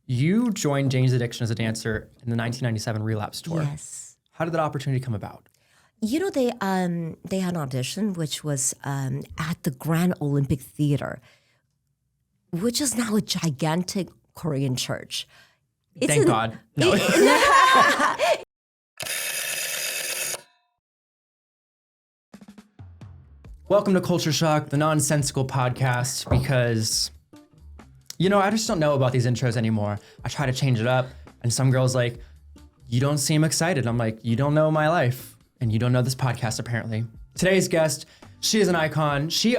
You joined Jane's Addiction as a dancer in the 1997 Relapse Tour. Yes. How did that opportunity come about? You know, they had an audition, which was at the Grand Olympic Theater, which is now a gigantic Korean church. Thank God. No. Welcome to Culture Shock, the nonsensical podcast, because, you know, I just don't know about these intros anymore. I try to change it up, and some girl's like, you don't seem excited. I'm like, you don't know my life, and you don't know this podcast, apparently. Today's guest, she is an icon. She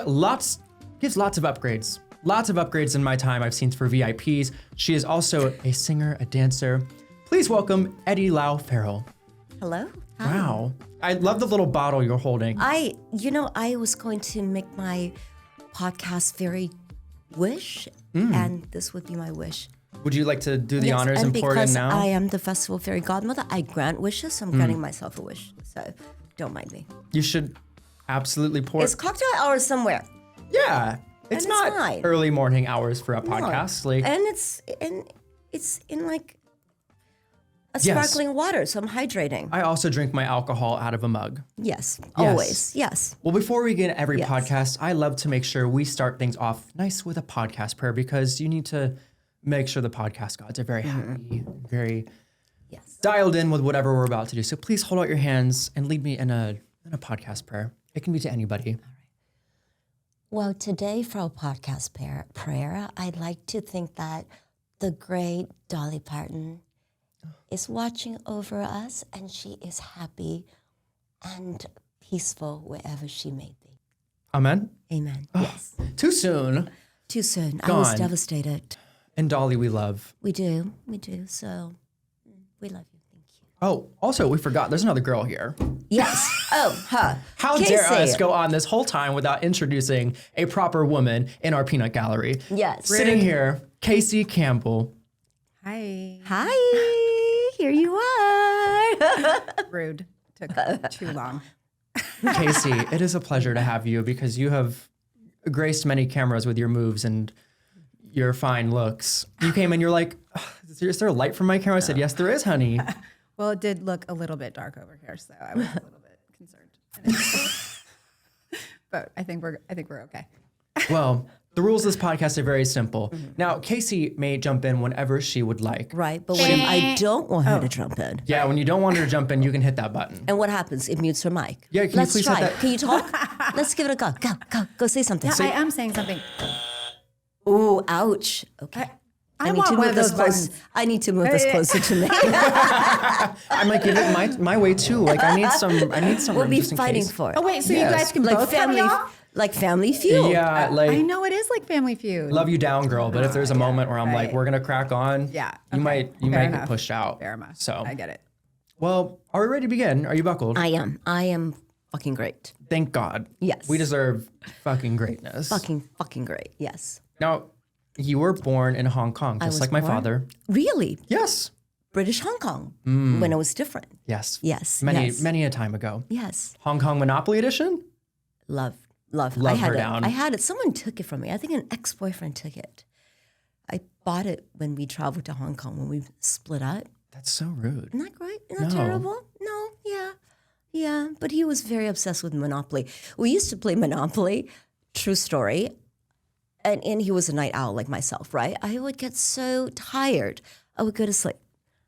gives lots of upgrades. Lots of upgrades in my time I've seen for VIPs. She is also a singer, a dancer. Please welcome Etty Lau Farrell. Hello. Hi. Wow. I love the little bottle you're holding. I was going to make my podcast very wish, and this would be my wish. Would you like to do the honors and pour it in now? Because I am the festival fairy godmother, I grant wishes, so I'm granting myself a wish. So don't mind me. You should absolutely pour. It's cocktail hour somewhere. Yeah. It's not fine. Early morning hours for a podcast. No. And it's in like a sparkling water, so I'm hydrating. I also drink my alcohol out of a mug. Yes, always, yes. Well, before we get every podcast, I love to make sure we start things off nice with a podcast prayer, because you need to make sure the podcast gods are very happy, very dialed in with whatever we're about to do. So please hold out your hands and lead me in a podcast prayer. It can be to anybody. Well, today for our podcast prayer, I'd like to think that the great Dolly Parton is watching over us, and she is happy and peaceful wherever she may be. Amen? Amen, yes. Too soon. Too soon. Gone. I was devastated. And Dolly we love. We do, so we love you, thank you. Oh, also, we forgot, there's another girl here. Yes. How dare us go on this whole time without introducing a proper woman in our peanut gallery? Yes. Sitting here, Casey Campbell. Hi. Hi, here you are. Rude. Took too long. Casey, it is a pleasure to have you, because you have graced many cameras with your moves and your fine looks. You came in, you're like, is there a light from my camera? I said, yes, there is, honey. Well, it did look a little bit dark over here, so I was a little bit concerned. But I think we're okay. Well, the rules of this podcast are very simple. Now, Casey may jump in whenever she would like. Right, but when I don't want her to jump in. Yeah, when you don't want her to jump in, you can hit that button. And what happens? It mutes her mic. Yeah, can Let's you please try. hit that? Can you talk? Let's give it a go. Go say something. Yeah, I am saying something. Ooh, ouch. Okay. I want one of those buttons. I need to move this closer to me. I'm like, give it my way too. Like, I need some We'll room be just in fighting case. for it. Oh, wait, so you guys can both cut me off? Like Family Feud. Yeah, like, I know it is like Family Feud. love you down, girl. But if there's a moment where I'm like, we're gonna crack on, Yeah, you okay. might Fair get enough. pushed out. Fair enough. So I get it. Well, are we ready to begin? Are you buckled? I am fucking great. Thank God. Yes. We deserve fucking greatness. Fucking great. Yes. Now, you were born in Hong Kong, just was like my born? father. Really? Yes. British Hong Kong. When it was different. Yes. Yes. Many a time ago. Yes. Hong Kong Monopoly Edition? Love. Love I had her it. down. I had it. Someone took it from me. I think an ex-boyfriend took it. I bought it when we traveled to Hong Kong, when we split up. That's so rude. Isn't that great? Isn't that No. terrible? No, yeah. Yeah, but he was very obsessed with Monopoly. We used to play Monopoly, true story, and he was a night owl like myself, right? I would get so tired, I would go to sleep.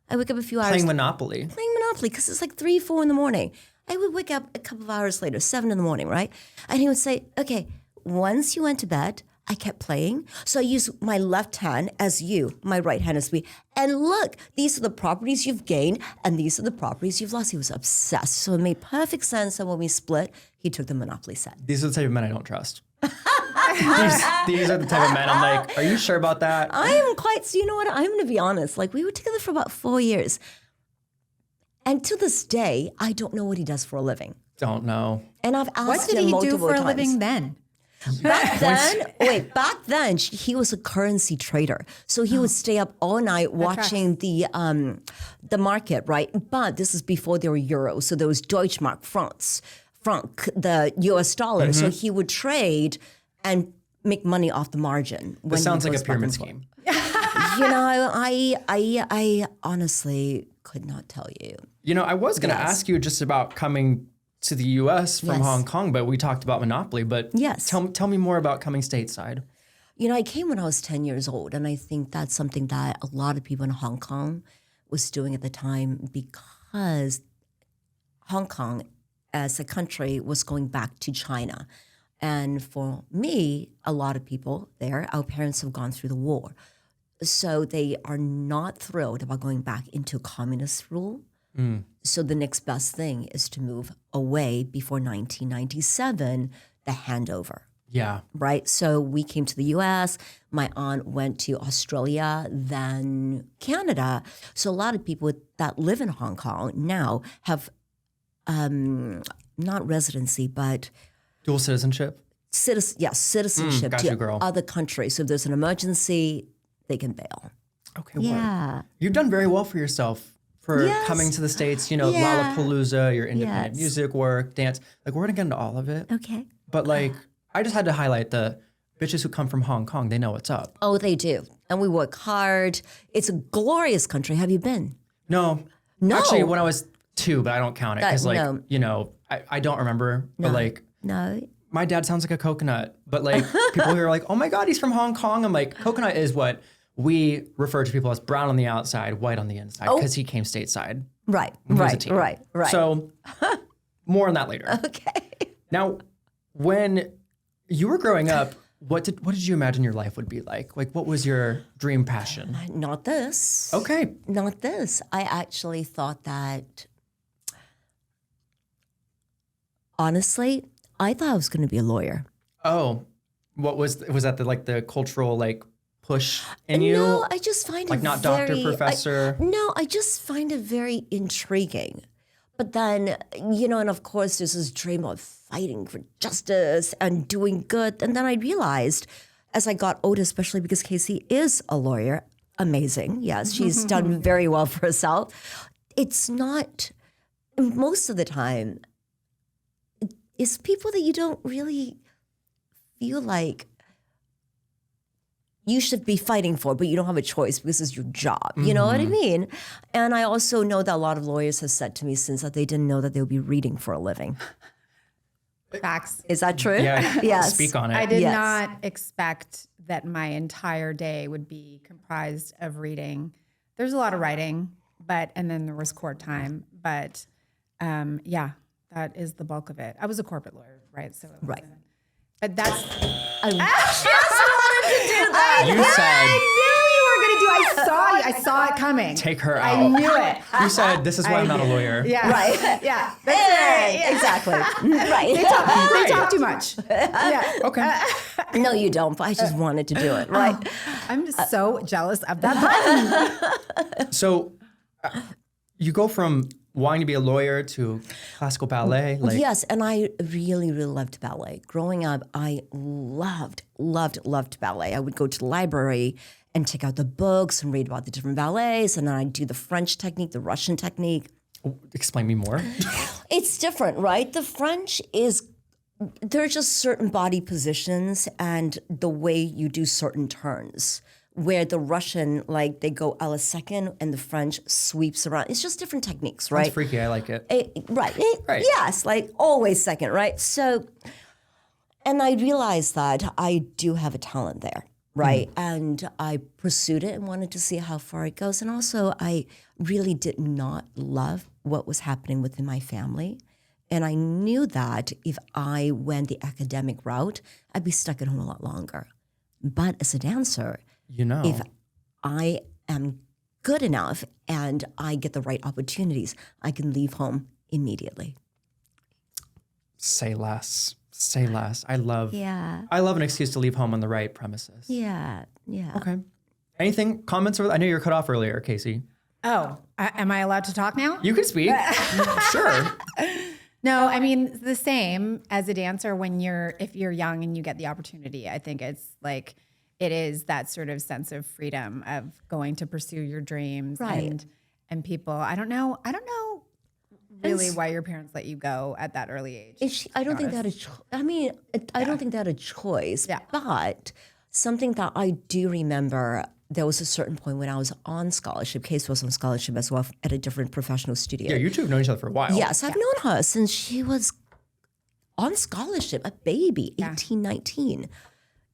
I wake up a few hours. Playing Monopoly. Playing Monopoly, because it's like 3, 4 in the morning. I would wake up a couple of hours later, 7 in the morning, right? And he would say, okay, once you went to bed, I kept playing. So I used my left hand as you, my right hand as me. And look, these are the properties you've gained, and these are the properties you've lost. He was obsessed. So it made perfect sense that when we split, he took the Monopoly set. These are the type of men I don't trust. these are the type of men I'm like, are you sure about that? I am quite, you know what, I'm going to be honest. Like, we were together for about 4 years. And to this day, I don't know what he does for a living. Don't know. And I've asked What did him he multiple do for times. a living then? Back then, he was a currency trader. So he would stay up all night watching the market, right? But this is before there were euros. So there was Deutschmark, franc, the US dollar. So he would trade and make money off the margin. This sounds like a pyramid scheme. I honestly could not tell you. I was going to Yes. ask you just about coming to the U.S. from Yes. Hong Kong, but we talked about Monopoly. But Yes. tell me more about coming stateside. I came when I was 10 years old, and I think that's something that a lot of people in Hong Kong was doing at the time because Hong Kong as a country was going back to China. And for me, a lot of people there, our parents have gone through the war. So they are not thrilled about going back into communist rule. So the next best thing is to move away before 1997, the handover. Yeah. Right? So we came to the US. My aunt went to Australia, then Canada. So a lot of people that live in Hong Kong now have not residency, but Dual citizenship. citizenship got you, to girl. other countries. So if there's an emergency, they can bail. Okay. Yeah. Word. You've done very well for yourself for Yes. coming to the States, Yeah. Lollapalooza, your independent Yes. music work, dance. Like, we're going to get into all of it. Okay. But, I just had to highlight the bitches who come from Hong Kong. They know what's up. Oh, they do. And we work hard. It's a glorious country. Have you been? No. No. Actually, when I was 2, but I don't count it because, no. I don't remember. No. But, No. my dad sounds like a coconut. But, people who are like, oh my God, he's from Hong Kong. I'm like, coconut is what we refer to people as brown on the outside, white on the inside, because he came stateside. Right. He was a Right. teen. Right. Right. So, more on that later. Okay. Now, when you were growing up, what did you imagine your life would be like? Like, what was your dream passion? Not this. Okay. Not this. I actually thought that, honestly, I thought I was going to be a lawyer. Oh, what was that the cultural push in you? No, I just find it not doctor, professor? I just find it very intriguing. But then, and of course, there's this dream of fighting for justice and doing good. And then I realized as I got older, especially because Casey is a lawyer, amazing. Yes, she's done very well for herself. It's not, most of the time, it's people that you don't really feel like you should be fighting for, but you don't have a choice because it's your job. You know what I mean? And I also know that a lot of lawyers have said to me since that they didn't know that they'll be reading for a living. Facts. Is that true? Yeah. Yes. Speak on it. I did Yes. not expect that my entire day would be comprised of reading. There's a lot of writing, and then there was court time. But that is the bulk of it. I was a corporate lawyer, right? So Right. But that's I just wanted to do that. You said, I saw it coming. take her I out. knew it. You said, this is why I'm not a lawyer. Yeah. Right. Yeah. That's Hey, right. Yeah. exactly. Right. They talk too much. Yeah. Okay. No, you don't. But I just wanted to do it. Right. I'm just so jealous of that button. So, you go from wanting to be a lawyer to classical ballet. Yes, and I really, really loved ballet. Growing up, I loved ballet. I would go to the library and check out the books and read about the different ballets, and then I'd do the French technique, the Russian technique. Explain me more. It's different, right? The French there are just certain body positions and the way you do certain turns. Where the Russian, they go a la second and the French sweeps around. It's just different techniques, right? It's freaky. I like it. Right. Right. Yes, always second, right? So, and I realized that I do have a talent there, right? And I pursued it and wanted to see how far it goes. And also, I really did not love what was happening within my family. And I knew that if I went the academic route, I'd be stuck at home a lot longer. But as a dancer, if I am good enough and I get the right opportunities, I can leave home immediately. Say less. Say less. I love an excuse to leave home on the right premises. Yeah. Okay. Anything? Comments? I know you were cut off earlier, Casey. Oh, am I allowed to talk now? You can speak. Sure. No, I mean the same as a dancer if you're young and you get the opportunity. I think it's it is that sort of sense of freedom of going to pursue your dreams Right. and people. I don't know really why your parents let you go at that early age. I don't think that I don't think that a choice. Yeah. But something that I do remember there was a certain point when I was on scholarship. Case was on scholarship as well at a different professional studio. Yeah, you two have known each other for a while. Yes, I've known her since she was on scholarship, a baby, 18, 19. Isn't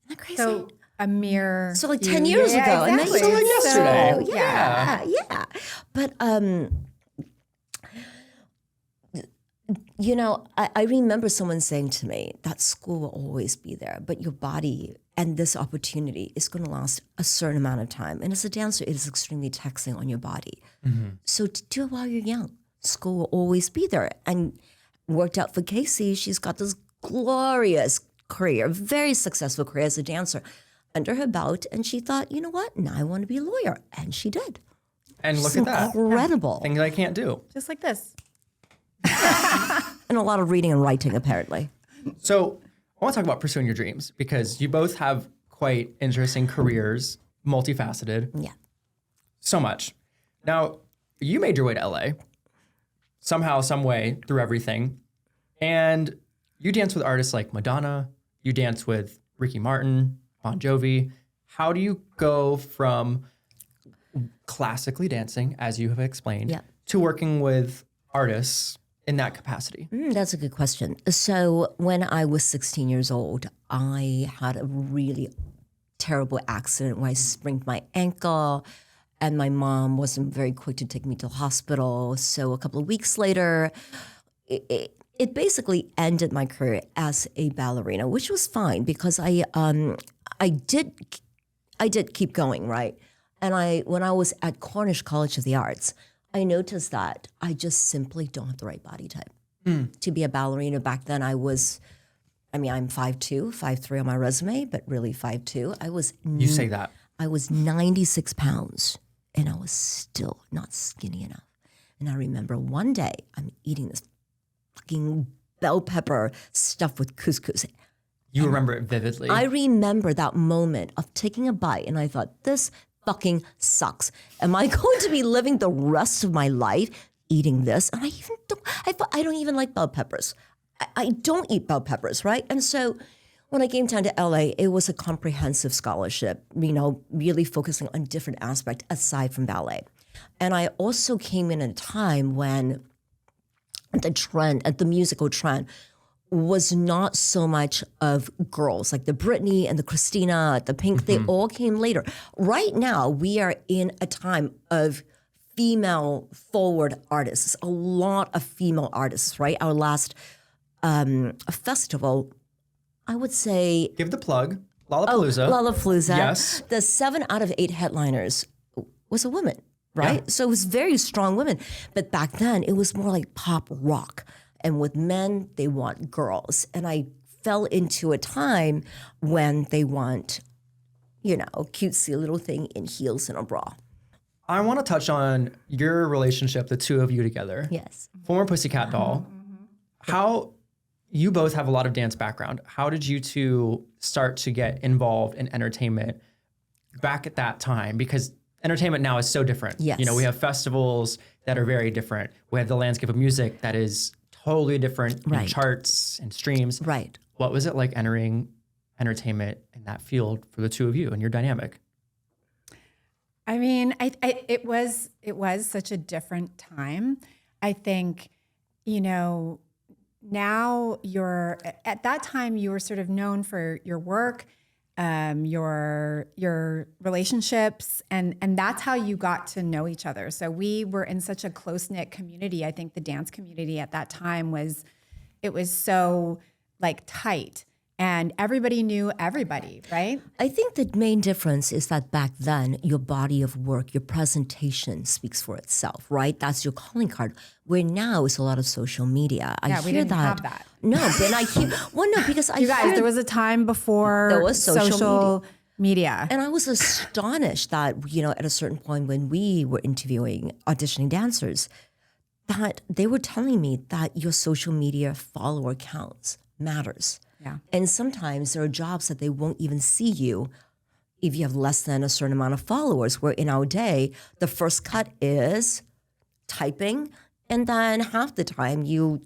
that crazy? So a mere... So like 10 years ago. Exactly. And then So like yesterday. Yeah. But, I remember someone saying to me that school will always be there, but your body and this opportunity is going to last a certain amount of time. And as a dancer, it is extremely taxing on your body. So to do it while you're young. School will always be there. And worked out for Casey. She's got this glorious career, very successful career as a dancer under her belt. And she thought, you know what? Now I want to be a lawyer. And she did. And look at that. Incredible. Thing that I can't do. Just like this. And a lot of reading and writing, apparently. So I want to talk about pursuing your dreams because you both have quite interesting careers, multifaceted. Yeah. So much. Now, you made your way to LA somehow, some way, through everything. And you dance with artists like Madonna. You dance with Ricky Martin, Bon Jovi. How do you go from classically dancing, as you have explained, Yeah. to working with artists in that capacity? That's a good question. So when I was 16 years old, I had a really terrible accident where I sprained my ankle, and my mom wasn't very quick to take me to the hospital. So a couple of weeks later, it basically ended my career as a ballerina, which was fine because I did keep going, right? And when I was at Cornish College of the Arts, I noticed that I just simply don't have the right body type to be a ballerina. Back then I'm 5'2", 5'3" on my resume, but really 5'2". You say that. I was 96 pounds and I was still not skinny enough. And I remember one day I'm eating this fucking bell pepper stuffed with couscous. You remember it vividly. I remember that moment of taking a bite and I thought, this fucking sucks. Am I going to be living the rest of my life eating this? And I don't even like bell peppers. I don't eat bell peppers, right? And so when I came down to LA, it was a comprehensive scholarship, really focusing on different aspects aside from ballet. And I also came in at a time when the musical trend was not so much of girls, like the Britney and the Christina, the Pink, they all came later. Right now, we are in a time of female forward artists, a lot of female artists, right? Our last festival, I would say... Give the plug. Lollapalooza. Lollapalooza. Yes. The 7 out of 8 headliners was a woman, right? Yeah. So it was very strong women. But back then, it was more like pop rock. And with men, they want girls. And I fell into a time when they want, a cutesy little thing in heels and a bra. I want to touch on your relationship, the two of you together. Yes. Former Pussycat Doll. How you both have a lot of dance background. How did you two start to get involved in entertainment back at that time? Because entertainment now is so different. Yes. We have festivals that are very different. We have the landscape of music that is totally different in Right. charts and streams. Right. What was it like entering entertainment in that field for the two of you and your dynamic? I mean, it was such a different time. I think, now at that time you were sort of known for your work, your relationships, and that's how you got to know each other. So we were in such a close-knit community. I think the dance community at that time was so like tight. And everybody knew everybody, right? I think the main difference is that back then, your body of work, your presentation speaks for itself, right? That's your calling card. Where now it's a lot of social media. I Yeah, hear we didn't that. have that. No, but I hear, because I You guys, hear, there was a time before There was social media. and I was astonished that, at a certain point when we were auditioning dancers, that they were telling me that your social media follower counts matters. Yeah. And sometimes there are jobs that they won't even see you if you have less than a certain amount of followers, where in our day, the first cut is typing, and then half the time you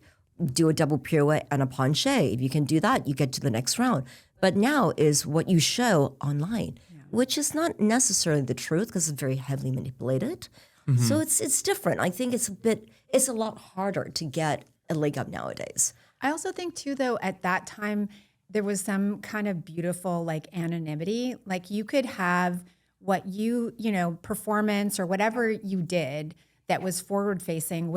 do a double pirouette and a penché. If you can do that, you get to the next round. But now is what you show online. which is not necessarily the truth because it's very heavily manipulated. So it's different. I think it's a lot harder to get a leg up nowadays. I also think too, though, at that time, there was some kind of beautiful like anonymity. Like you could have what performance or whatever you did that was forward facing.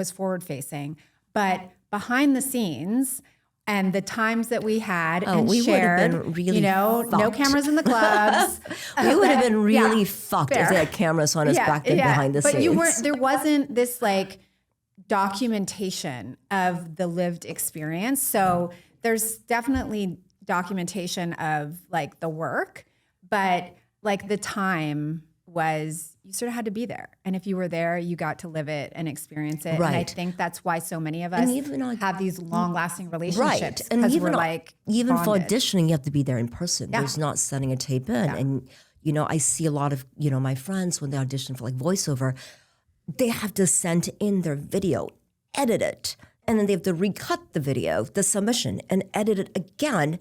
But behind the scenes and the times that we had and we shared, would have been really no fucked. cameras in the clubs. We would have been really Yeah, fucked if fair. they had cameras on us back then behind the but scenes. There wasn't this like documentation of the lived experience. So there's definitely documentation of like the work, but like the time was you sort of had to be there. And if you were there, you got to live it and experience it. Right. And I think that's why so many of us have these long lasting relationships. And Because even we're like even for bonded. auditioning, you have to be there in person. There's not sending a tape in. And I see a lot of my friends when they audition for like voiceover, they have to send in their video, edit it, and then they have to recut the video, the submission, and edit it again.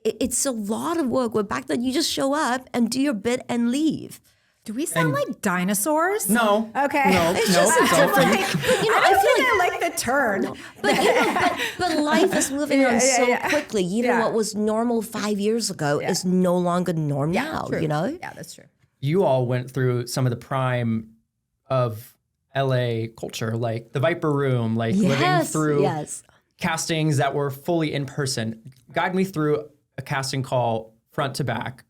It's a lot of work. Where back then you just show up and do your bit and leave. Do we sound like dinosaurs? No. Okay. No, it's all from I like the turn. But life is moving on so quickly. Even Yeah. what was normal 5 years ago is no longer norm now. True. You know. Yeah, that's true. You all went through some of the prime of LA culture, like the Viper Room, like living through castings that were fully in person. Guide me through a casting call front to back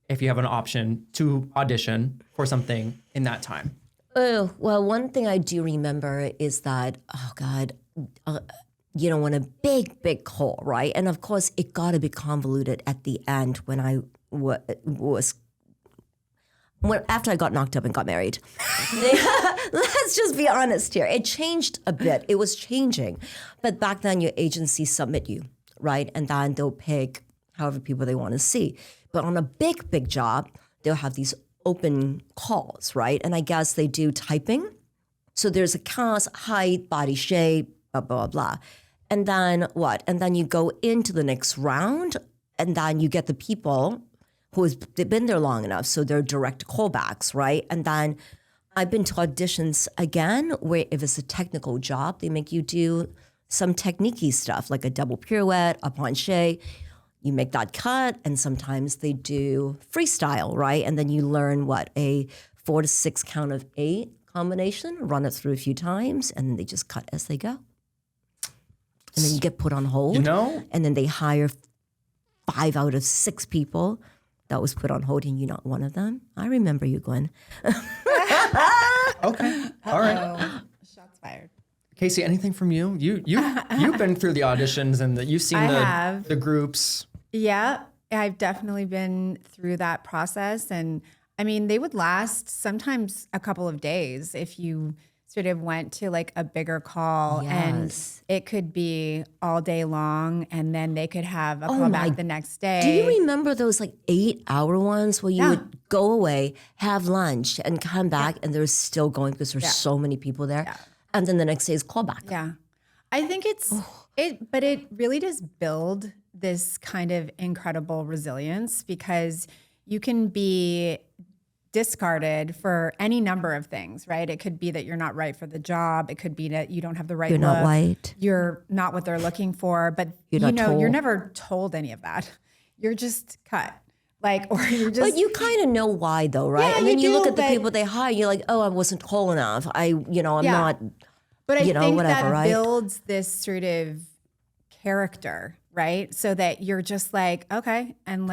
if you have an option to audition for something in that time. Oh, well, one thing I do remember is that, when a big call, right? And of course, it got a bit convoluted at the end when I after I got knocked up and got married. Let's just be honest here. It changed a bit. It was changing. But back then, your agency submit you, right? And then they'll pick however people they want to see. But on a big job, they'll have these open calls, right? And I guess they do typing. So there's a cast, height, body shape, blah, blah, blah. And then what? And then you go into the next round, and then you get the people they've been there long enough, so they're direct callbacks, right? And then I've been to auditions again where if it's a technical job, they make you do some technique-y stuff, like a double pirouette, a penché. You make that cut, and sometimes they do freestyle, right? And then you learn a 4 to 6 count of 8 combination, run it through a few times, and then they just cut as they go. And then you get put on hold. And then they hire 5 out of 6 people. That was put on hold, and you're not one of them. I remember you, Gwen. Okay, all right. Shots fired. Casey, anything from you? You've been through the auditions and you've seen the groups. Yeah, I've definitely been through that process, and I mean, they would last sometimes a couple of days if you sort of went to like a bigger call, and it could be all day long, and then they could have a call back the next day. Do you remember those like 8-hour ones where you would go away, have lunch, and come back, and they're still going because there's so many people there, and then the next day is callback? Yeah, I think but it really does build this kind of incredible resilience, because you can be discarded for any number of things, right? It could be that you're not right for the job. It could be that you don't have the right You're look. not white. You're not what they're looking for. But You're never told any of that. You're just cut. Or you're just. But you kind of know why, though, right? Yeah, and then you look at the but- people they hire. You're like, oh, I wasn't tall enough. I'm not. But I think whatever, that right? builds this sort of character, right? So that you're just like, okay, and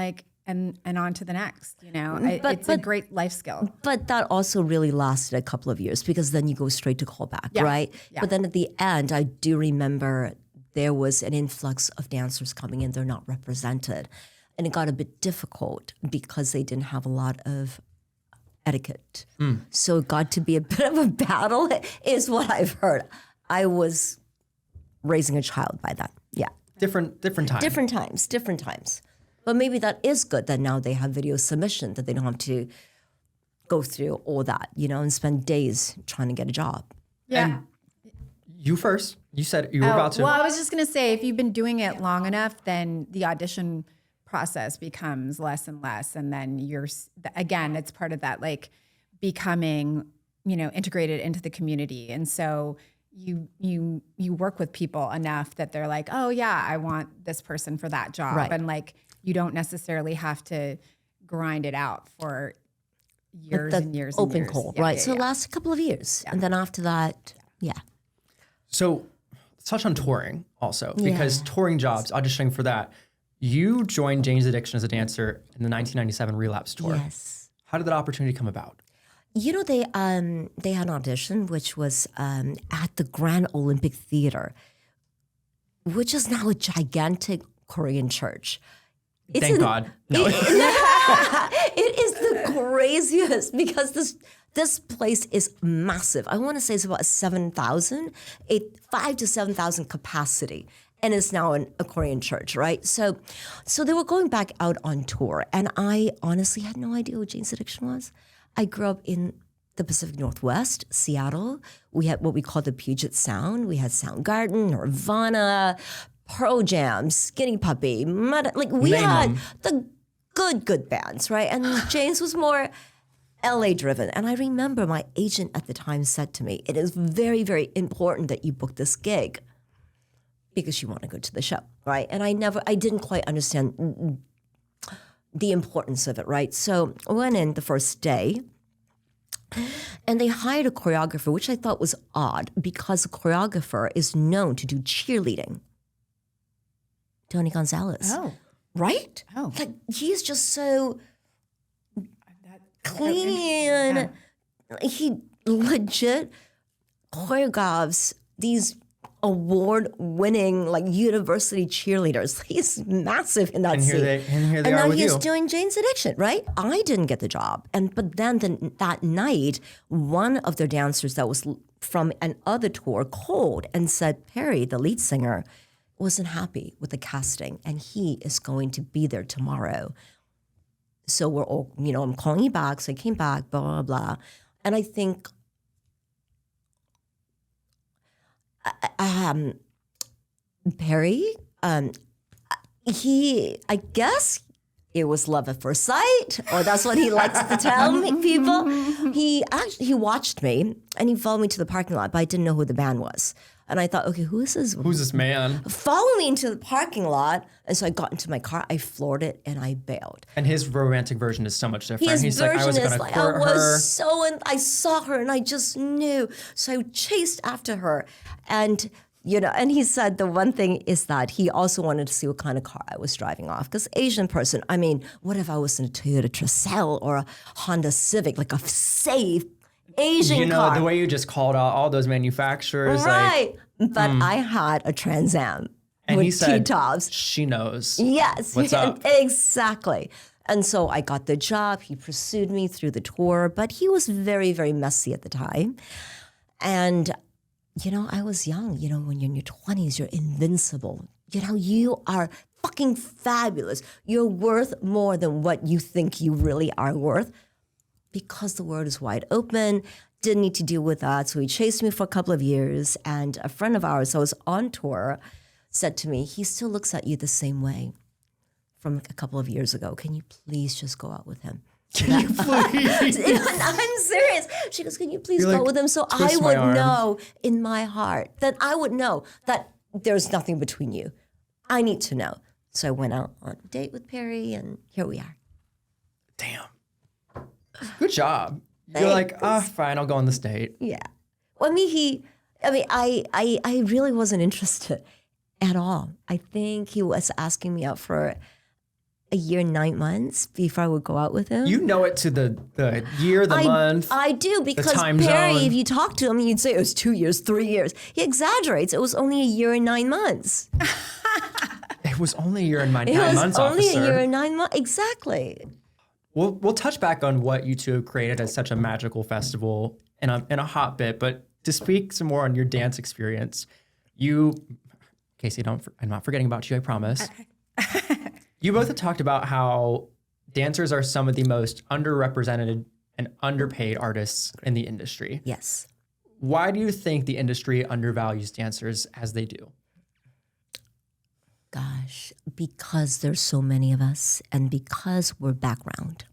on to the next, it's a great life skill. But that also really lasted a couple of years, because then you go straight to callback, right? Yeah. But then at the end, I do remember there was an influx of dancers coming in. They're not represented. And it got a bit difficult because they didn't have a lot of etiquette. So it got to be a bit of a battle, is what I've heard. I was raising a child by then. Yeah. Different time. Different times. But maybe that is good that now they have video submission, that they don't have to go through all that, and spend days trying to get a job. Yeah. And you first. You said you were about to. Well, I was just going to say, if you've been doing it long enough, then the audition process becomes less and less. And then again, it's part of that, like becoming, integrated into the community. And so you work with people enough that they're like, oh yeah, I want this person for that job. Right. And like, you don't necessarily have to grind it out for years and years and open years. call, Yeah, right? yeah, So it yeah. lasts a couple of years. And then after that, So let's touch on touring also, because touring jobs, auditioning for that. You joined Jane's Addiction as a dancer in the 1997 Relapse Tour. Yes. How did that opportunity come about? They had an audition, which was at the Grand Olympic Theater, which is now a gigantic Korean church. Thank God. No. It is the craziest because this place is massive. I want to say it's about 5,000 to 7,000 capacity. And it's now a Korean church, right? So they were going back out on tour. And I honestly had no idea what Jane's Addiction was. I grew up in the Pacific Northwest, Seattle. We had what we call the Puget Sound. We had Soundgarden, Nirvana, Pearl Jam, Skinny Puppy, we Name had them. the good bands, right? And Jane's was more LA driven. And I remember my agent at the time said to me, it is very, very important that you book this gig because you want to go to the show, right? And I didn't quite understand the importance of it, right? So I went in the first day and they hired a choreographer, which I thought was odd because the choreographer is known to do cheerleading. Tony Gonzalez. Oh. Right? Oh. Like he's just so clean. Yeah. He legit choreographs these award-winning like university cheerleaders. He's massive in that And scene. here they and are now with he's you. doing Jane's Addiction, right? I didn't get the job. But then that night, one of their dancers that was from another tour called and said, Perry, the lead singer, wasn't happy with the casting and he is going to be there tomorrow. So we're all, I'm calling you back. So I came back, blah, blah, blah. And I think Perry, I guess it was love at first sight, or that's what he likes to tell people. He watched me and he followed me to the parking lot, but I didn't know who the band was. And I thought, okay, who is this? Who's this man? Follow me into the parking lot. And so I got into my car, I floored it, and I bailed. And his romantic version is so much different. His He's version like, I was is going to like, court I her. was so, and I saw her, and I just knew. So I chased after her. And, and he said the one thing is that he also wanted to see what kind of car I was driving off. Because Asian person, what if I was in a Toyota Tercel or a Honda Civic, like a safe Asian car? The way you just called out all those manufacturers. Right. But I had a Trans Am And with he said, T-tops. she knows. Yes. What's up? Exactly. And so I got the job. He pursued me through the tour, but he was very, very messy at the time. And, I was young. When you're in your 20s, you're invincible. You are fucking fabulous. You're worth more than what you think you really are worth because the world is wide open. Didn't need to deal with that. So he chased me for a couple of years. And a friend of ours, I was on tour, said to me, he still looks at you the same way from a couple of years ago. Can you please just go out with him? Can you please? I'm serious. She goes, can you please You're go like, with him so I twist my would arm. know in my heart, that I would know that there's nothing between you. I need to know. So I went out on a date with Perry and here we are. Damn. Good job. You're like, fine, I'll go on this date. Yeah. Well, I really wasn't interested at all. I think he was asking me out for a year and 9 months before I would go out with him. You know it to the year, the month. I do, because time Perry, zone. if you talk to him, you'd say it was 2 years, 3 years. He exaggerates. It was only a year and 9 months. It was only a year and 9 It was months, only officer. a year and 9 months. Exactly. We'll touch back on what you two have created as such a magical festival in a hot bit, but to speak some more on your dance experience, Casey, I'm not forgetting about you, I promise. You both have talked about how dancers are some of the most underrepresented and underpaid artists in the industry. Yes. Why do you think the industry undervalues dancers as they do? Gosh, because there's so many of us and because we're background.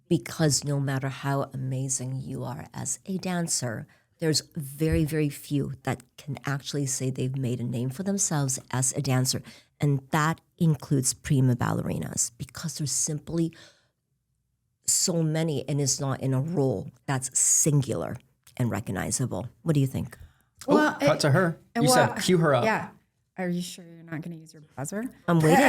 Because no matter how amazing you are as a dancer, there's very, very few that can actually say they've made a name for themselves as a dancer. And that includes prima ballerinas because there's simply so many and it's not in a role that's singular and recognizable. What do you think? Oh, cut to her. You said cue her up. Yeah. Are you sure you're not going to use your buzzer? I'm waiting.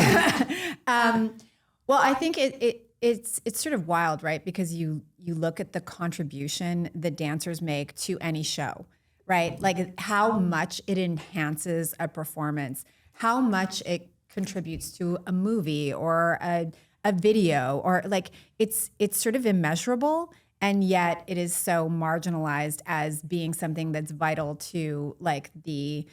Well, I think it's sort of wild, right? Because you look at the contribution that dancers make to any show, right? Like how much it enhances a performance, how much it contributes to a movie or a video, or like it's sort of immeasurable, and yet it is so marginalized as being something that's vital to like the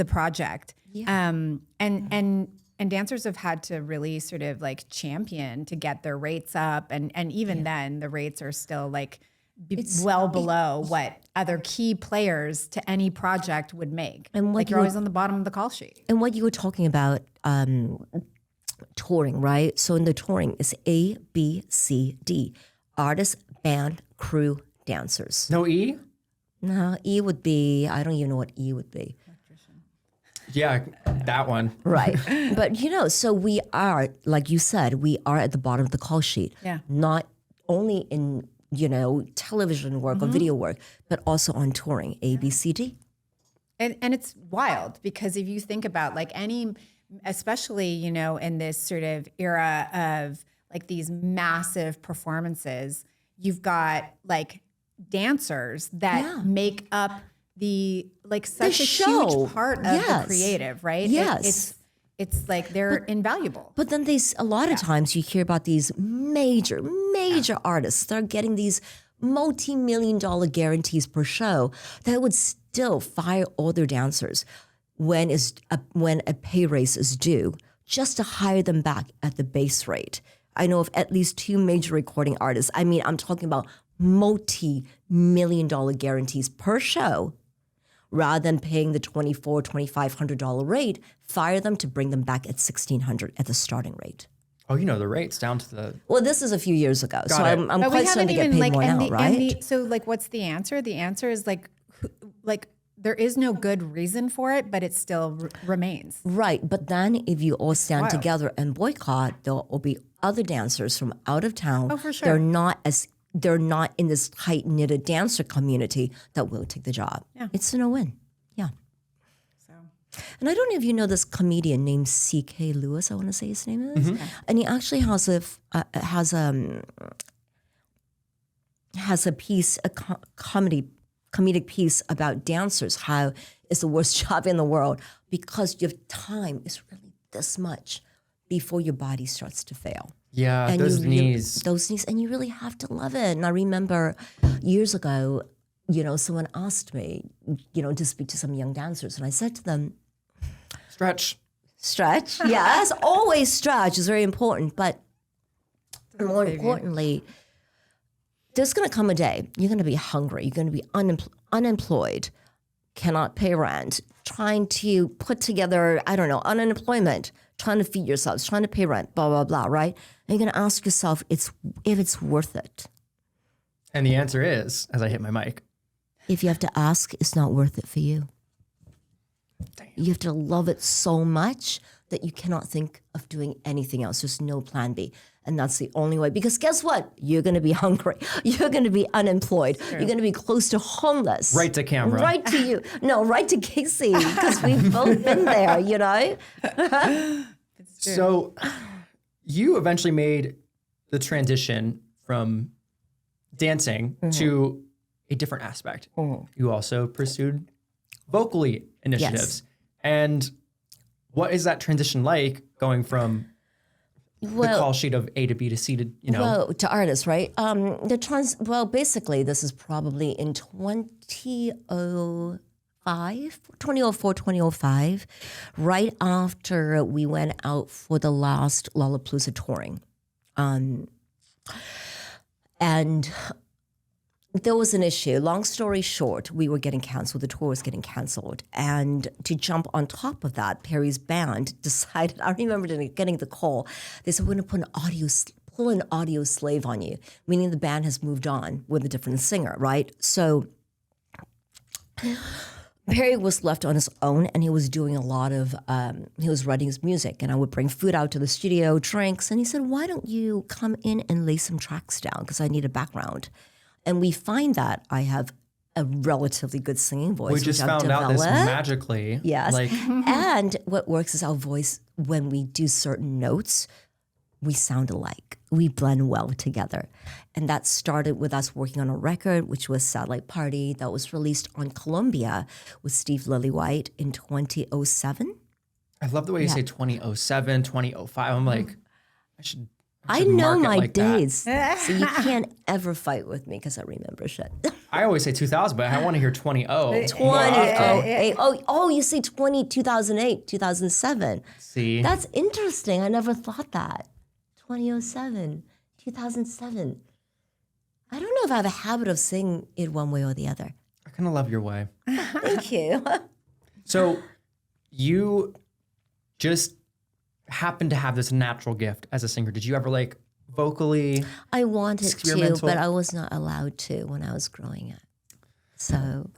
project. Yeah. And dancers have had to really sort of like champion to get their rates up. And even then the rates are still like below what other key players to any project would make. And like you're always on the bottom of the call sheet. And what you were talking about, touring, right? So in the touring, it's A, B, C, D. Artist, band, crew, dancers. No E? No, E would be, I don't even know what E would be. Yeah, that one. Right. But, so we are, like you said, we are at the bottom of the call sheet. Yeah. Not only in, television work or video work, but also on touring, A, B, C, D. And it's wild because if you think about like especially, in this sort of era of like these massive performances, you've got like dancers that make up such a huge part of the creative, right? Yes. It's like they're invaluable. But then a lot of times you hear about these major artists that are getting these multi-million-dollar guarantees per show that would still fire all their dancers when a pay raise is due just to hire them back at the base rate. I know of at least 2 major recording artists. I mean, I'm talking about multi-million-dollar guarantees per show. Rather than paying the $2,400, $2,500 rate, fire them to bring them back at $1,600 at the starting rate. Oh, the rates down to the... Well, this is a few years ago, so it. I'm quite starting to get paid more now, right? So, like, what's the answer? The answer is like there is no good reason for it, but it still remains. Right, but then if you all stand together and boycott, there will be other dancers from out of town. Oh, for sure. They're not in this tight-knitted dancer community that will take the job. Yeah. It's a no-win. Yeah. So, and I don't know if you know this comedian named C.K. Lewis, I want to say his name is. Mm-hmm. And he actually has a piece, a comedic piece about dancers, how it's the worst job in the world because your time is really this much before your body starts to fail. Yeah, and those knees, and you really have to love it. And I remember years ago, someone asked me, to speak to some young dancers, and I said to them, Stretch. Yes, always stretch is very important. But more importantly, there's going to come a day you're going to be hungry, you're going to be unemployed, cannot pay rent, trying to put together, unemployment, trying to feed yourselves, trying to pay rent, blah, blah, blah, right? And you're going to ask yourself if it's worth it. And the answer is, as I hit my mic, if you have to ask, it's not worth it for you. Damn. You have to love it so much that you cannot think of doing anything else. There's no plan B. And that's the only way. Because guess what? You're going to be hungry. You're going to be unemployed. You're going to be close to homeless. Right to camera. Right to you. No, right to Casey. Because we've both been there, So you eventually made the transition from dancing to a different aspect. Mm-hmm. You also pursued vocally initiatives. Yes. And what is that transition like going from the call sheet of A to B to C to, Well, to artists, right? Basically, this is probably in 2004, 2005, right after we went out for the last Lollapalooza touring. And there was an issue. Long story short, we were getting canceled. The tour was getting canceled. And to jump on top of that, Perry's band decided, I remember getting the call. They said, we're going to pull an audio slave on you, meaning the band has moved on with a different singer, right? So Perry was left on his own, and he was doing a lot of, he was writing his music, and I would bring food out to the studio, drinks, and he said, why don't you come in and lay some tracks down, because I need a background. And we find that I have a relatively good singing voice. We just found out this magically. Yes. And what works is our voice, when we do certain notes, we sound alike. We blend well together. And that started with us working on a record, which was Satellite Party, that was released on Columbia with Steve Lillywhite in 2007. I love the way you say 2007, 2005. I'm like, I know mark it my like days, so you can't ever fight with me because I remember shit. I always say 2000, but I want to hear 20. 2008. Oh, you say 2008, 2007. See? That's interesting. I never thought that. 2007, 2007. I don't know if I have a habit of saying it one way or the other. I kind of love your way. Thank you. So you just happen to have this natural gift as a singer. Did you ever like vocally? I wanted to, but I was not allowed to when I was growing up. So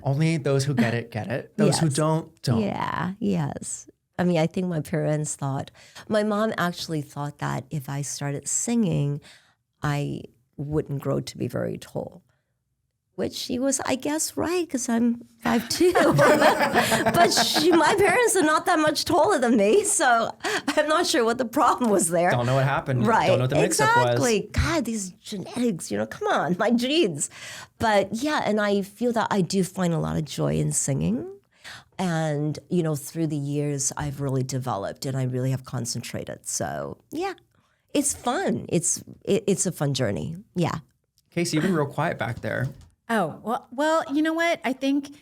only those who get it. Those who don't. Yeah, yes. I mean, I think my parents thought, my mom actually thought that if I started singing, I wouldn't grow to be very tall. Which she was, I guess, right, because I'm 5'2". But my parents are not that much taller than me, so I'm not sure what the problem was there. Don't know what happened. Right. Don't know what the mix-up was. Exactly. God, these genetics, come on, my genes. But yeah, and I feel that I do find a lot of joy in singing. And, through the years, I've really developed and I really have concentrated. So yeah, it's fun. It's a fun journey. Yeah. Casey, you've been real quiet back there. Oh, well, you know what? I think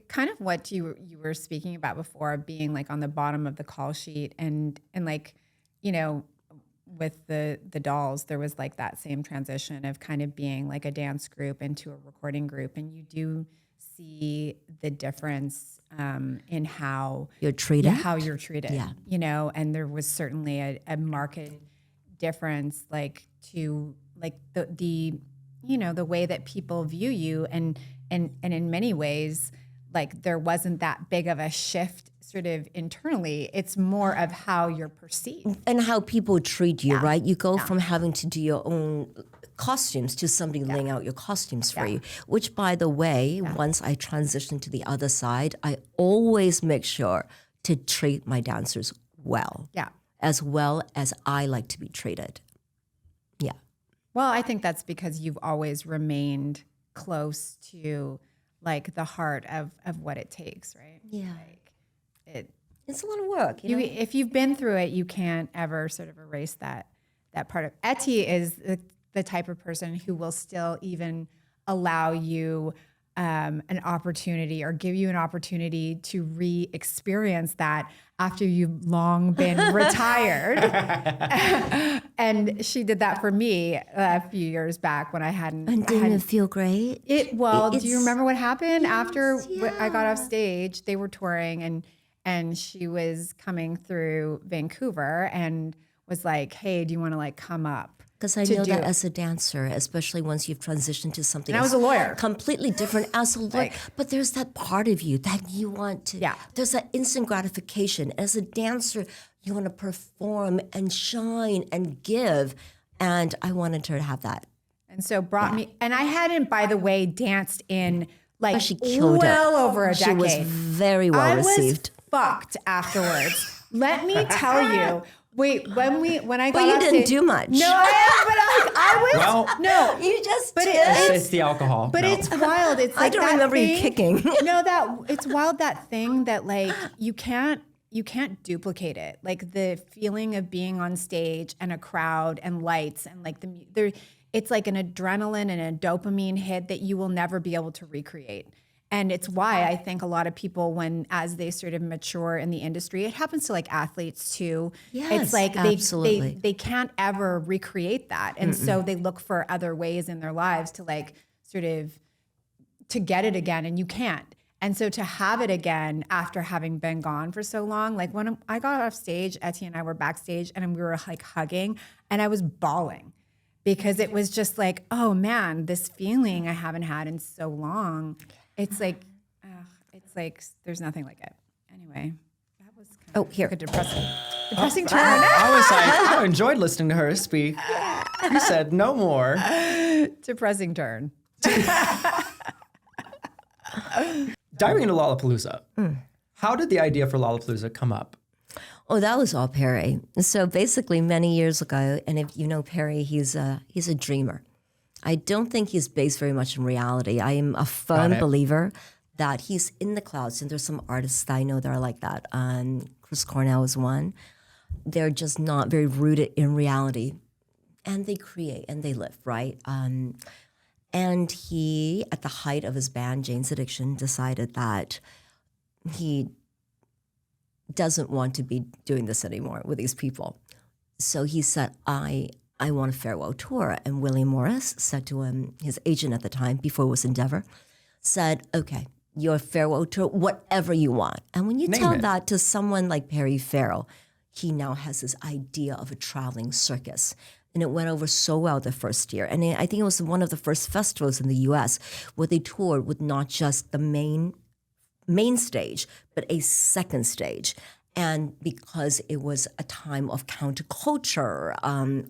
kind of what you were speaking about before, being like on the bottom of the call sheet and like, with the dolls, there was like that same transition of kind of being like a dance group into a recording group. And you do see the difference in how you're treated. Yeah. And there was certainly a marked difference like to like the the way that people view you and in many ways, like there wasn't that big of a shift sort of internally. It's more of how you're perceived. And how people treat you, right? You go from having to do your own costumes to somebody laying out your costumes for you, which by the way, once I transition to the other side, I always make sure to treat my dancers well. Yeah. As well as I like to be treated. Yeah. Well, I think that's because you've always remained close to like the heart of what it takes, right? Yeah. Like it's a lot of work. If you've been through it, you can't ever sort of erase that part of Etty is the type of person who will still even allow you an opportunity or give you an opportunity to re-experience that after you've long been retired. And she did that for me a few years back when I hadn't. And didn't it feel great? Do you remember what happened after I got off stage? They were touring and she was coming through Vancouver and was like, hey, do you want to like come up? Because I know that as a dancer, especially once you've transitioned to something I was a lawyer. Completely different as a lawyer. But there's that part of you that you want to, there's that instant gratification. As a dancer, you want to perform and shine and give. And I wanted her to have that. And so brought me, and I hadn't, by the way, danced in like she killed well it. over a decade. She was very well received. I was fucked afterwards. Let me tell you. Wait, when I got but you off didn't stage, do much. No, I was. Well, no, you just. But it's the alcohol. But it's wild. It's like I don't remember you kicking. No, it's wild. That thing that like you can't duplicate it. Like the feeling of being on stage and a crowd and lights and like it's like an adrenaline and a dopamine hit that you will never be able to recreate. And it's why I think a lot of people, as they sort of mature in the industry, it happens to like athletes too. Yes, it's like they can't ever recreate that. And so they look for other ways in their lives to like sort of to get it again, and you can't. And so to have it again after having been gone for so long, like when I got off stage, Etty and I were backstage and we were like hugging and I was bawling because it was just like, oh man, this feeling I haven't had in so long. It's like there's nothing like it. Anyway, that was kind of here. like a depressing turn. I was like, I enjoyed listening to her speak. You said no more. Depressing turn. Diving into Lollapalooza, how did the idea for Lollapalooza come up? Oh, that was all Perry. So basically many years ago, and if you know Perry, he's a dreamer. I don't think he's based very much in reality. I am a firm believer that he's in the clouds, and there's some artists that I know that are like that. Chris Cornell is one. They're just not very rooted in reality, and they create and they live, right? And he, at the height of his band, Jane's Addiction, decided that he doesn't want to be doing this anymore with these people. So he said, I want a farewell tour. And Willie Morris said to him, his agent at the time, before it was Endeavor, said, okay, your farewell tour, whatever you want. And when you tell that to someone like Perry Farrell, he now has this idea of a traveling circus. And it went over so well the first year. And I think it was one of the first festivals in the U.S. where they toured with not just the main stage, but a second stage. And because it was a time of counterculture,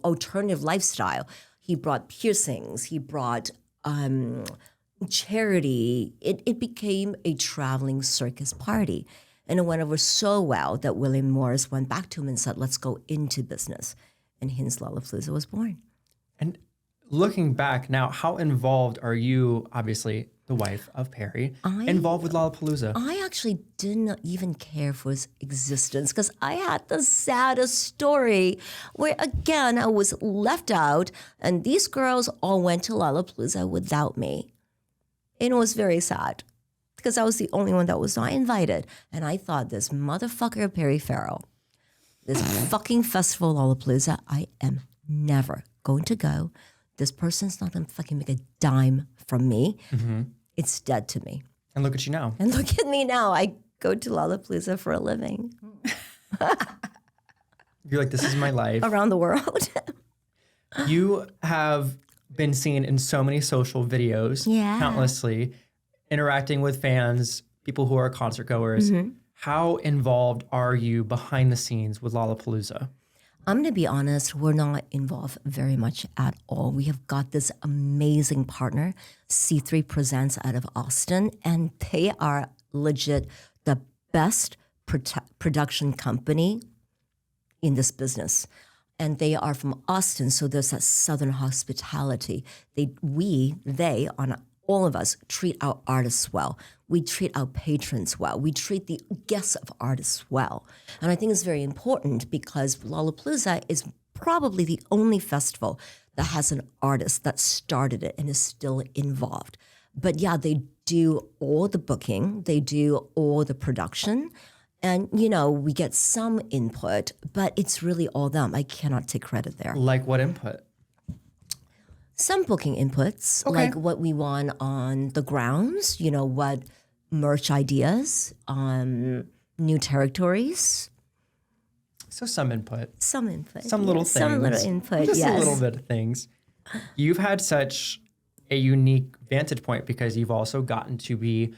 alternative lifestyle, he brought piercings, he brought charity. It became a traveling circus party. And it went over so well that William Morris went back to him and said, let's go into business. And hence Lollapalooza was born. And looking back now, how involved are you, obviously the wife of Perry, involved with Lollapalooza? I actually didn't even care for its existence because I had the saddest story where, again, I was left out and these girls all went to Lollapalooza without me. And it was very sad because I was the only one that was not invited. And I thought, this motherfucker Perry Farrell, this fucking festival Lollapalooza, I am never going to go. This person's not going to fucking make a dime from me. Mm-hmm. It's dead to me. And look at you now. And look at me now. I go to Lollapalooza for a living. You're like, this is my life. Around the world. You have been seen in so many social videos, countlessly, interacting with fans, people who are concert goers. Mm-hmm. How involved are you behind the scenes with Lollapalooza? I'm going to be honest, we're not involved very much at all. We have got this amazing partner, C3 Presents out of Austin, and they are legit the best production company in this business. And they are from Austin, so there's that Southern hospitality. All of us treat our artists well. We treat our patrons well. We treat the guests of artists well. And I think it's very important because Lollapalooza is probably the only festival that has an artist that started it and is still involved. But yeah, they do all the booking. They do all the production. And, we get some input, but it's really all them. I cannot take credit there. Like what input? Some booking inputs, like what we want on the grounds, what merch ideas, new territories. So some input. Some input. Some little things. Some little input, Just yes. a little bit of things. You've had such a unique vantage point because you've also gotten to be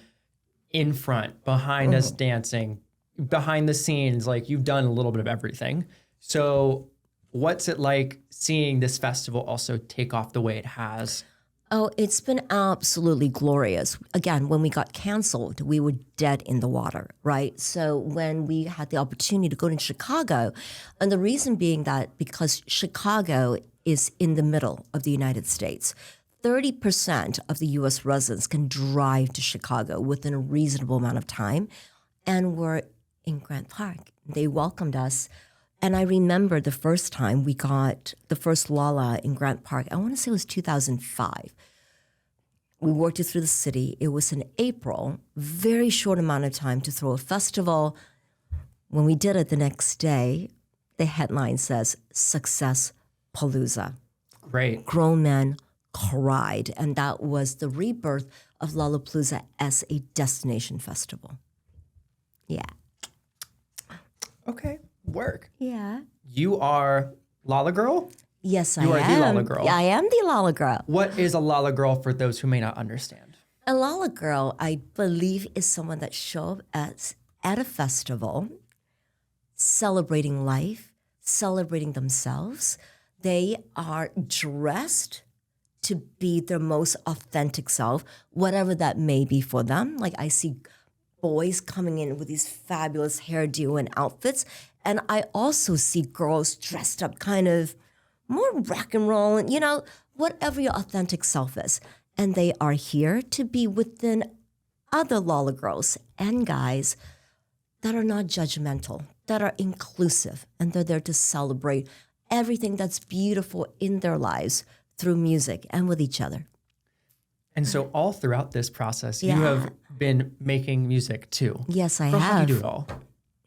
in front, behind us dancing, behind the scenes. Like you've done a little bit of everything. So what's it like seeing this festival also take off the way it has? Oh, it's been absolutely glorious. Again, when we got canceled, we were dead in the water, right? So when we had the opportunity to go to Chicago, and the reason being that because Chicago is in the middle of the United States, 30% of the U.S. residents can drive to Chicago within a reasonable amount of time, and we're in Grant Park. They welcomed us. And I remember the first time we got the first Lala in Grant Park, I want to say it was 2005. We worked it through the city. It was in April, very short amount of time to throw a festival. When we did it the next day, the headline says, Success Palooza. Great. Grown men cried. And that was the rebirth of Lollapalooza as a destination festival. Yeah. Okay, work. Yeah. You are Lala Girl? Yes, You I are am. the Lala Girl. I am the Lala Girl. What is a Lala Girl for those who may not understand? A Lala Girl, I believe, is someone that shows up at a festival celebrating life, celebrating themselves. They are dressed to be their most authentic self, whatever that may be for them. Like I see boys coming in with these fabulous hairdo and outfits, and I also see girls dressed up kind of more rock and roll and, whatever your authentic self is. And they are here to be within other Lala girls and guys that are not judgmental, that are inclusive, and they're there to celebrate everything that's beautiful in their lives through music and with each other. And so all throughout this process, you Yeah. have been making music too. Yes, I Girl, how have. do you do it all?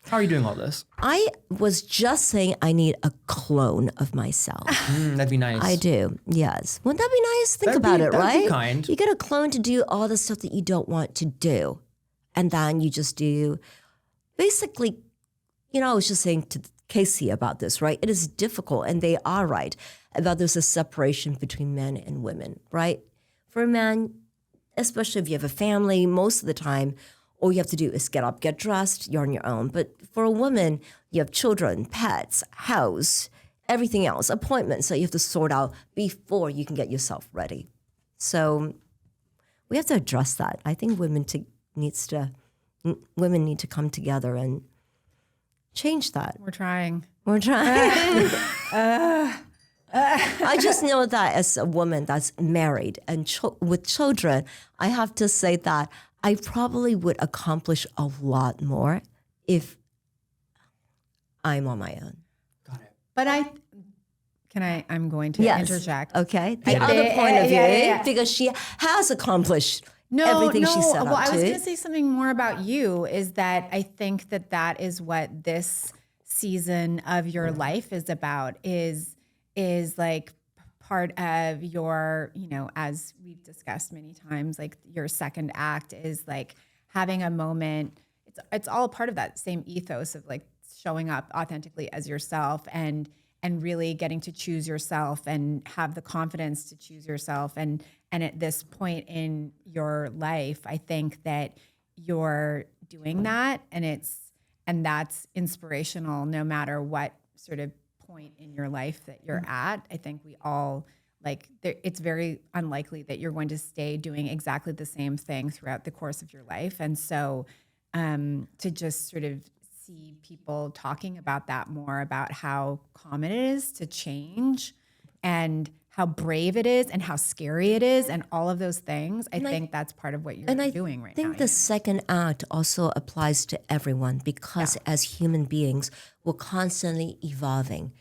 How are you doing all this? I was just saying I need a clone of myself. That'd be nice. I do, yes. Wouldn't that be nice? Think That'd about be- it, that'd be right? kind. You get a clone to do all the stuff that you don't want to do. And then you just do, basically, I was just saying to Casey about this, right? It is difficult, and they are right, about there's a separation between men and women, right? For a man, especially if you have a family, most of the time, all you have to do is get up, get dressed, you're on your own. But for a woman, you have children, pets, house, everything else, appointments that you have to sort out before you can get yourself ready. So we have to address that. I think women need to come together and change that. We're trying. We're trying. I just know that as a woman that's married and with children, I have to say that I probably would accomplish a lot more if I'm on my own. Got it. But I'm going to interject. Okay. The I- other point of view, yeah. because she has accomplished No, everything she set well, out I was to. going to say something more about you, is that I think that is what this season of your life is about, is like part of your, as we've discussed many times, like your second act is like having a moment. It's all part of that same ethos of like showing up authentically as yourself and really getting to choose yourself and have the confidence to choose yourself. And at this point in your life, I think that you're doing that, and that's inspirational no matter what sort of point in your life that you're at. I think we all it's very unlikely that you're going to stay doing exactly the same thing throughout the course of your life. And so to just sort of see people talking about that more, about how common it is to change and how brave it is and how scary it is and all of those things, I think that's part of what you're doing right now. I think the second act also applies to everyone, because as human beings, we're constantly evolving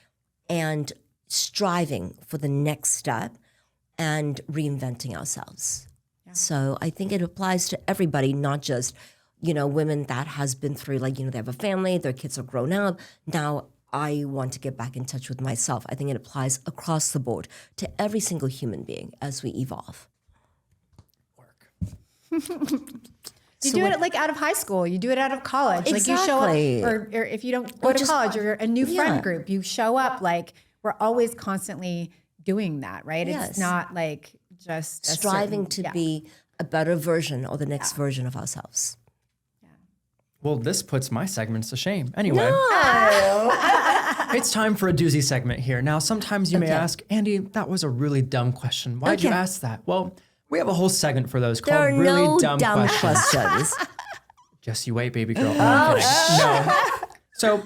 and striving for the next step and reinventing ourselves. Yeah. So I think it applies to everybody, not just, women that has been through, they have a family, their kids are grown up. Now I want to get back in touch with myself. I think it applies across the board to every single human being as we evolve. You do it out of high school. You do it out of college. Exactly. You show up, or if you don't go to college, or you're a new friend group, you show up. We're always constantly doing that, right? Yes. It's not just striving to be a better version or the next version of ourselves. Well, this puts my segments to shame. Anyway, it's time for a doozy segment here. Now, sometimes you may ask, Andy, that was a really dumb question. Why'd you ask that? Well, we have a whole segment for those called really dumb questions. Just you wait, baby girl. No. So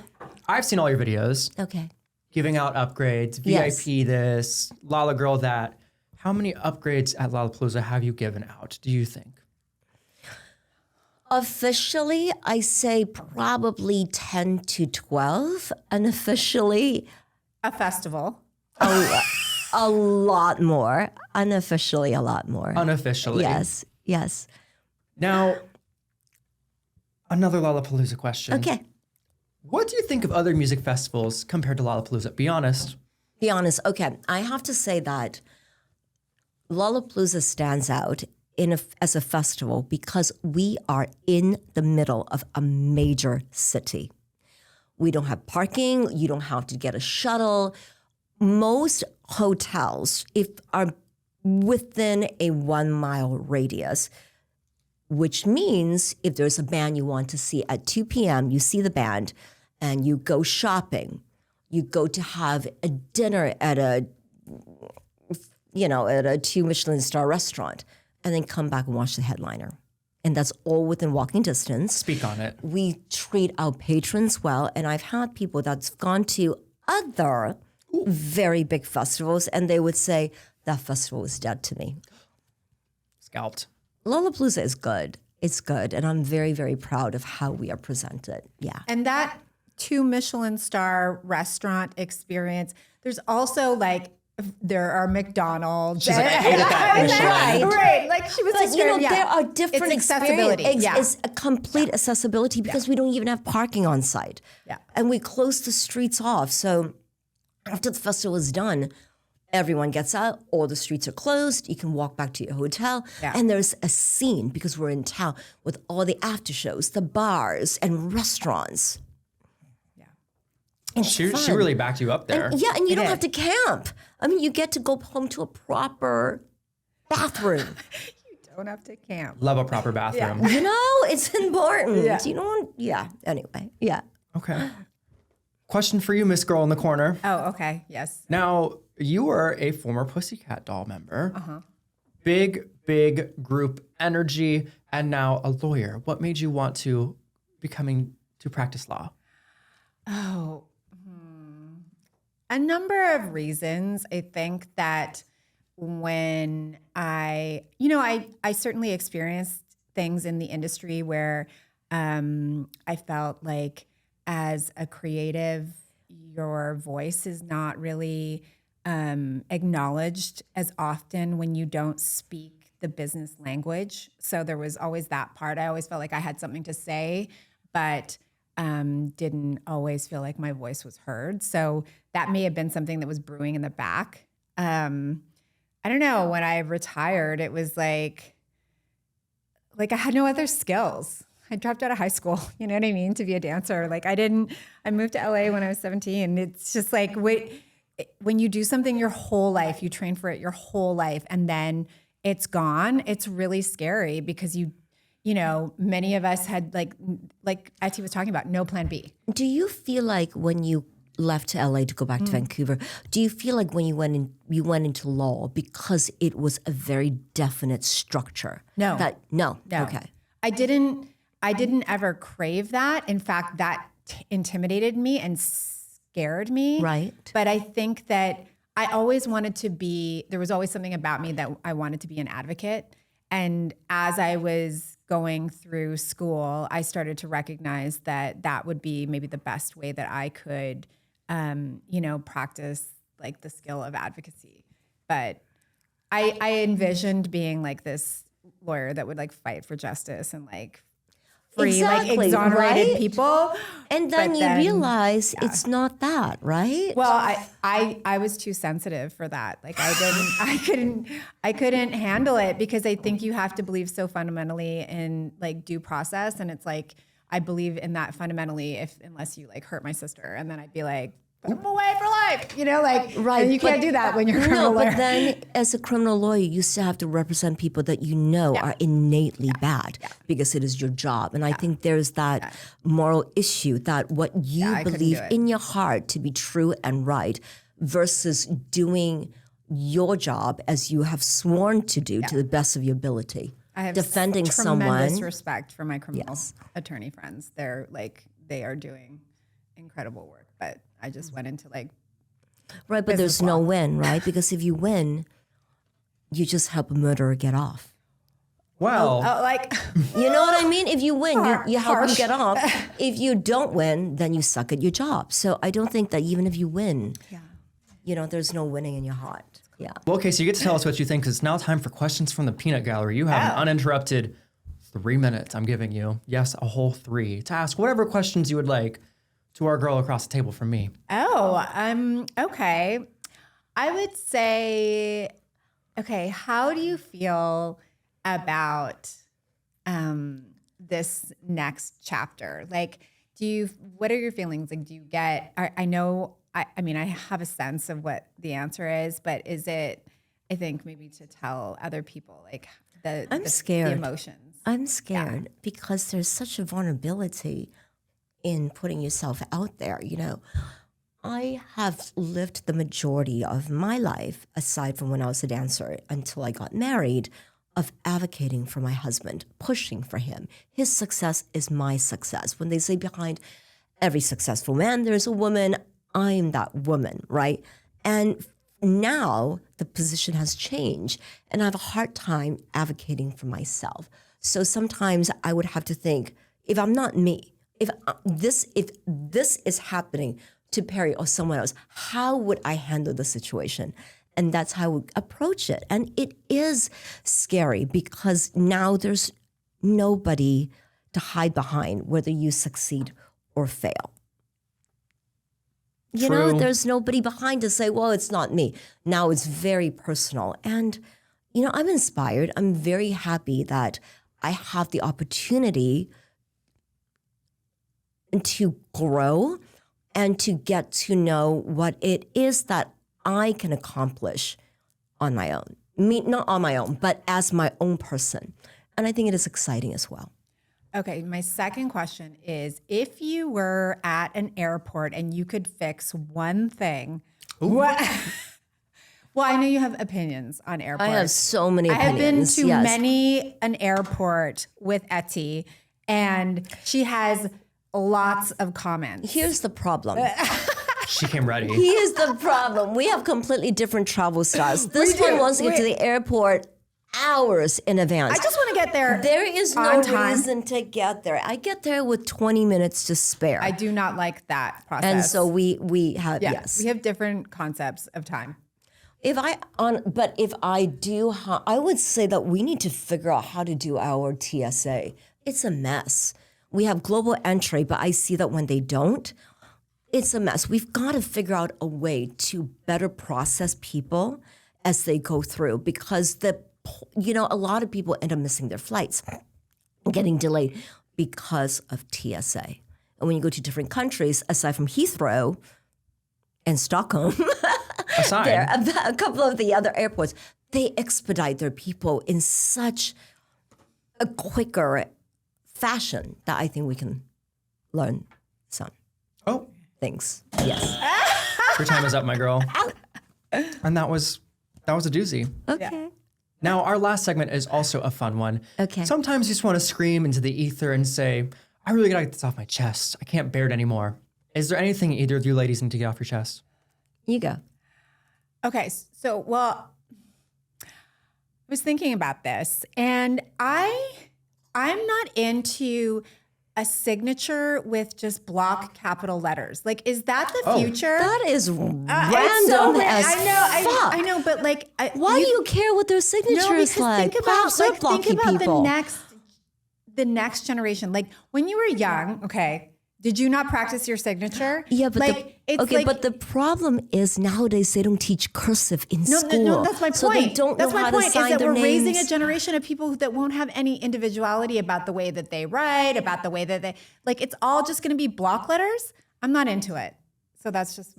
I've seen all your videos. Okay. Giving out upgrades, VIP this, Lala Girl that. How many upgrades at Lollapalooza have you given out, do you think? Officially, I say probably 10 to 12. Unofficially, a festival. A lot more. Unofficially, a lot more. Unofficially. Yes. Now, another Lollapalooza question. Okay. What do you think of other music festivals compared to Lollapalooza? Be honest. Be honest. Okay. I have to say that Lollapalooza stands out as a festival because we are in the middle of a major city. We don't have parking. You don't have to get a shuttle. Most hotels, are within a 1 mile radius, which means if there's a band you want to see at 2 p.m., you see the band and you go shopping. You go to have a dinner at a 2 Michelin star restaurant and then come back and watch the headliner. And that's all within walking distance. Speak on it. We treat our patrons well. And I've had people that's gone to other very big festivals and they would say, that festival was dead to me. Scalped. Lollapalooza is good. It's good. And I'm very, very proud of how we are presented. Yeah. And that 2 Michelin star restaurant experience, there's also like, there are McDonald's. She's like, I hated that Michelin. Right. Like she was But there are different it's accessibility. It's a complete accessibility because we don't even have parking on site. Yeah. And we close the streets off. So after the festival is done, everyone gets out, all the streets are closed, you can walk back to your hotel, and there's a scene because we're in town with all the after shows, the bars and restaurants. She really backed you up there. And you don't have to camp. I mean, you get to go home to a proper bathroom. You don't have to camp. Love a proper bathroom. It's important. Anyway. Okay. Question for you, Miss Girl in the corner. Oh, okay. Yes. Now, you were a former Pussycat Doll member. Uh-huh. Big group energy, and now a lawyer. What made you want to practice law? Oh, a number of reasons. I think that when I certainly experienced things in the industry where I felt like as a creative, your voice is not really acknowledged as often when you don't speak the business language. So there was always that part. I always felt like I had something to say, but didn't always feel like my voice was heard. So that may have been something that was brewing in the back. I don't know. When I retired, it was like I had no other skills. I dropped out of high school, you know what I mean, to be a dancer. I moved to LA when I was 17. It's just like when you do something your whole life, you train for it your whole life, and then it's gone, it's really scary because many of us had like Etty was talking about, no plan B. Do you feel like when you left to LA to go back to Vancouver, do you feel like when you went into law because it was a very definite structure? No. No. Okay. I didn't ever crave that. In fact, that intimidated me and scared me. Right. But I think that I always wanted to be, there was always something about me that I wanted to be an advocate. And as I was going through school, I started to recognize that would be maybe the best way that I could, practice like the skill of advocacy. But I envisioned being like this lawyer that would like fight for justice and like free, exonerated people. And then you realize it's not that, right? Well, I was too sensitive for that. Like I couldn't handle it because I think you have to believe so fundamentally in like due process. And it's like, I believe in that fundamentally unless you like hurt my sister. And then I'd be like, put them away for life, right. And you can't do that when you're a criminal lawyer. But then as a criminal lawyer, you still have to represent people that are innately bad because it is your job. And I think there's that moral issue that what you believe in your heart to be true and right versus doing your job as you have sworn to do to the best of your ability. I have defending tremendous someone. respect for my criminal attorney friends. They are doing incredible work, but I just went into like right, but there's no win, right? Because if you win, you just help a murderer get off. Well, you know what I mean? If you win, you help him get off. If you don't win, then you suck at your job. So I don't think that even if you win, there's no winning in your heart. Yeah. Well, okay, so you get to tell us what you think because it's now time for questions from the peanut gallery. You have an uninterrupted 3 minutes I'm giving you. Yes, a whole 3 to ask whatever questions you would like to our girl across the table from me. Okay. I would say Okay, how do you feel about this next chapter? Like, what are your feelings? Like, do you get, I know, I mean, I have a sense of what the answer is, but is it, I think maybe to tell other people, like I'm scared. The emotions. I'm scared because there's such a vulnerability in putting yourself out there. You know, I have lived the majority of my life, aside from when I was a dancer until I got married, of advocating for my husband, pushing for him. His success is my success. When they say behind every successful man, there's a woman, I am that woman, right? And now the position has changed and I have a hard time advocating for myself. So sometimes I would have to think, if I'm not me, if this is happening to Perry or someone else, how would I handle the situation? And that's how I would approach it. And it is scary because now there's nobody to hide behind whether you succeed or fail. You know, there's nobody behind to say, well, it's not me. Now it's very personal. And, you know, I'm inspired. I'm very happy that I have the opportunity to grow and to get to know what it is that I can accomplish on my own. Not on my own, but as my own person. And I think it is exciting as well. Okay, my second question is, if you were at an airport and you could fix one thing, what? Well, I know you have opinions on airports. I have so many opinions. I have been to many an airport with Etty, and she has lots of comments. Here's the problem. She came ready. Here's the problem. We have completely different travel styles. This one wants to get to the airport hours in advance. I just want to get there. There is no reason to get there. I get there with 20 minutes to spare. I do not like that process. And so we have, we have different concepts of time. But if I do, I would say that we need to figure out how to do our TSA. It's a mess. We have global entry, but I see that when they don't, it's a mess. We've got to figure out a way to better process people as they go through because a lot of people end up missing their flights, getting delayed because of TSA. And when you go to different countries, aside from Heathrow and Stockholm, there a couple of the other airports, they expedite their people in such a quicker fashion that I think we can learn some things. Yes. Your time is up, my girl. And that was a doozy. Okay. Yeah. Now, our last segment is also a fun one. Okay. Sometimes you just want to scream into the ether and say, I really gotta get this off my chest. I can't bear it anymore. Is there anything either of you ladies need to get off your chest? You go. Okay, so, I was thinking about this, and I'm not into a signature with just block capital letters. Like, is that the future? That is random as fuck. I know, but like, why do you care what their signature is like? Think about people. the next generation. Like when you were young, did you not practice your signature? Yeah, but but the problem is nowadays they don't teach cursive in school. No, that's my point. So they don't know how to sign their names. We're raising a generation of people that won't have any individuality about the way that they write, about the way that they it's all just going to be block letters. I'm not into it. So that's just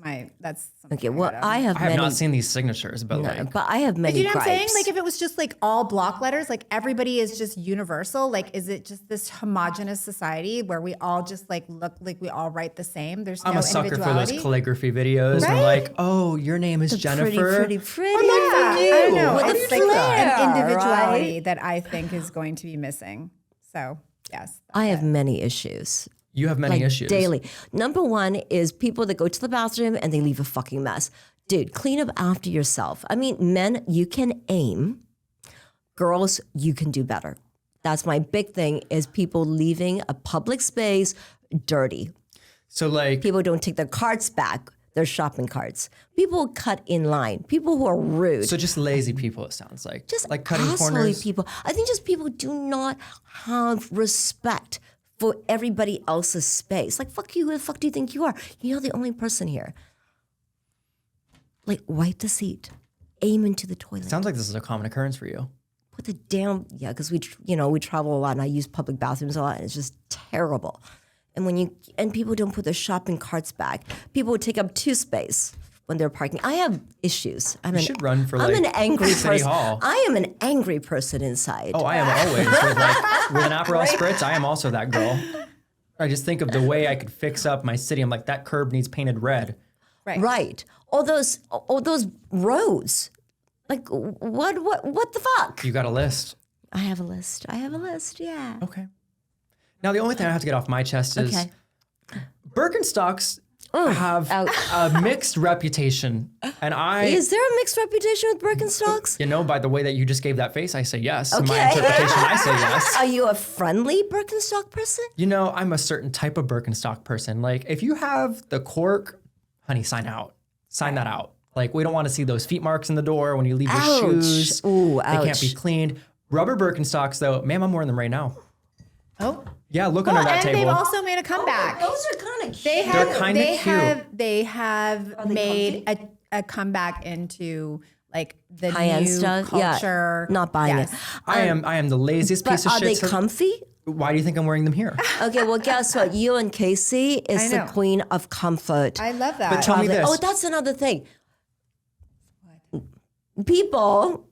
okay. Well, I have not seen these signatures, but but I have many. You know what I'm saying? gripes. Like if it was just like all block letters, like everybody is just universal. Like, is it just this homogenous society where we all just like look like we all write the same? There's I'm no a sucker for individuality. those calligraphy videos. Right? Where like, oh, your name is Jennifer. Pretty. I don't know. With It's a like flair, an individuality right? that I think is going to be missing. So yes, I have many issues. You have many issues. Daily. Number one is people that go to the bathroom and they leave a fucking mess. Dude, clean up after yourself. I mean, men, you can aim. Girls, you can do better. That's my big thing is people leaving a public space dirty. So like People don't take their carts back, their shopping carts. People cut in line. People who are rude. So just lazy people, it sounds like. Just like cutting assholey corners. people. I think just people do not have respect for everybody else's space. Like, fuck you, who the fuck do you think you are? You're the only person here. Like, wipe the seat. aim into the toilet. Sounds like this is a common occurrence for you. Put the damn, because we travel a lot and I use public bathrooms a lot and it's just terrible. And people don't put their shopping carts back. People would take up 2 space when they're parking. I have issues. You should run for I'm an angry City person. Hall. I am an angry person inside. Oh, I am always. With an Aperol Spritz, I am also that girl. I just think of the way I could fix up my city. I'm like, that curb needs painted red. Right. All those roads. Like, what the fuck? You got a list. I have a list, yeah. Okay. Now, the only thing I have to get off my chest is Birkenstocks have a mixed reputation. And Is there a mixed reputation with Birkenstocks? You know, by the way that you just gave that face, I say yes. Okay. In my interpretation, I say yes. Are you a friendly Birkenstock person? You know, I'm a certain type of Birkenstock person. Like, if you have the cork, honey, sign out. Sign that out. Like, we don't want to see those feet marks in the door when you leave your shoes. Ooh, ouch. They can't be cleaned. Rubber Birkenstocks, though, ma'am, I'm wearing them right now. Oh. Yeah, look under that table. And they've also made a comeback. Those are kind of cute. They're kind of cute. They have made a comeback into like the high-end new stuff. culture. Yeah, not buying it. I am the laziest piece of But shit. are they comfy? Why do you think I'm wearing them here? Okay, well, guess what? You and Casey is the queen of comfort. I love that. But tell me this. Oh, that's another thing. People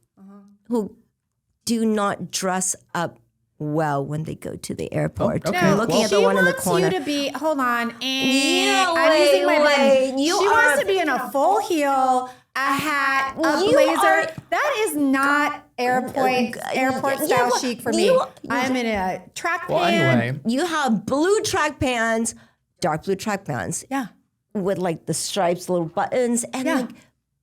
who do not dress up well when they go to the airport. okay. I'm looking at the one in the corner. She wants you to be, hold on. Yeah, I'm using my wait. She wants to be in a full heel, a hat, a blazer. That is not airport style chic for me. I'm in a track pants. Well, anyway. You have blue track pants, dark blue track pants. Yeah. With like the stripes, little buttons, and like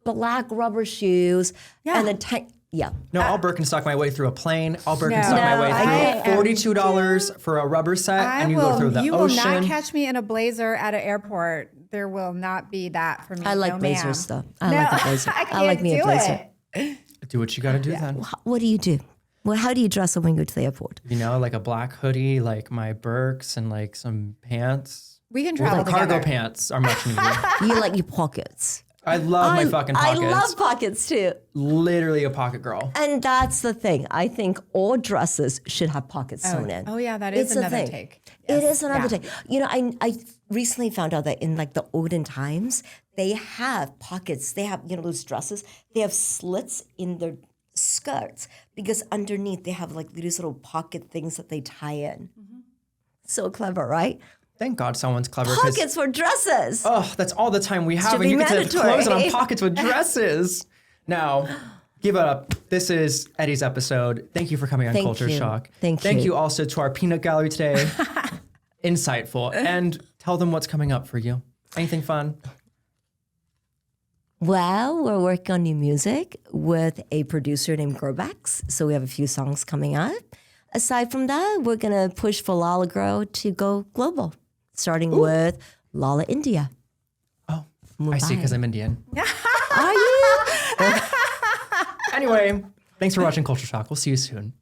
black rubber shoes and a tight. Yeah. No, I'll Birkenstock my way through a plane. I'll Birkenstock my way through $42 for a rubber set, and you go through the You ocean. will not catch me in a blazer at an airport. There will not be that for me. I like no, blazers ma'am. though. I like a blazer. I like me a blazer. Do what you got to do then. What do you do? Well, how do you dress up when you go to the airport? You know, like a black hoodie, like my Birks, and like some pants. We can travel Cargo together. pants are much needed. You like your pockets. I love my fucking pockets. I love pockets too. Literally a pocket girl. And that's the thing. I think all dresses should have pockets sewn in. Oh yeah, that is It's a another thing. take. It Yes. is another Yeah. thing. You know, I recently found out that in like the olden times, they have pockets. They have, those dresses, they have slits in their skirts because underneath they have like these little pocket things that they tie in. Mm-hmm. So clever, right? Thank God someone's clever. 'Cause Pockets for dresses. oh, that's all the time we have, Should and be you get to mandatory. close it on pockets with dresses. Now, give it up. This is Etty's episode. Thank you for coming on Thank Culture you. Shock. Thank Thank you. you also to our peanut gallery today. Insightful. And tell them what's coming up for you. Anything fun? Well, we're working on new music with a producer named Grobax. So we have a few songs coming up. Aside from that, we're going to push for Lala Grow to go global, starting with Lala India. Oh, I see, because I'm Indian. Are you? Anyway, thanks for watching Culture Shock. We'll see you soon.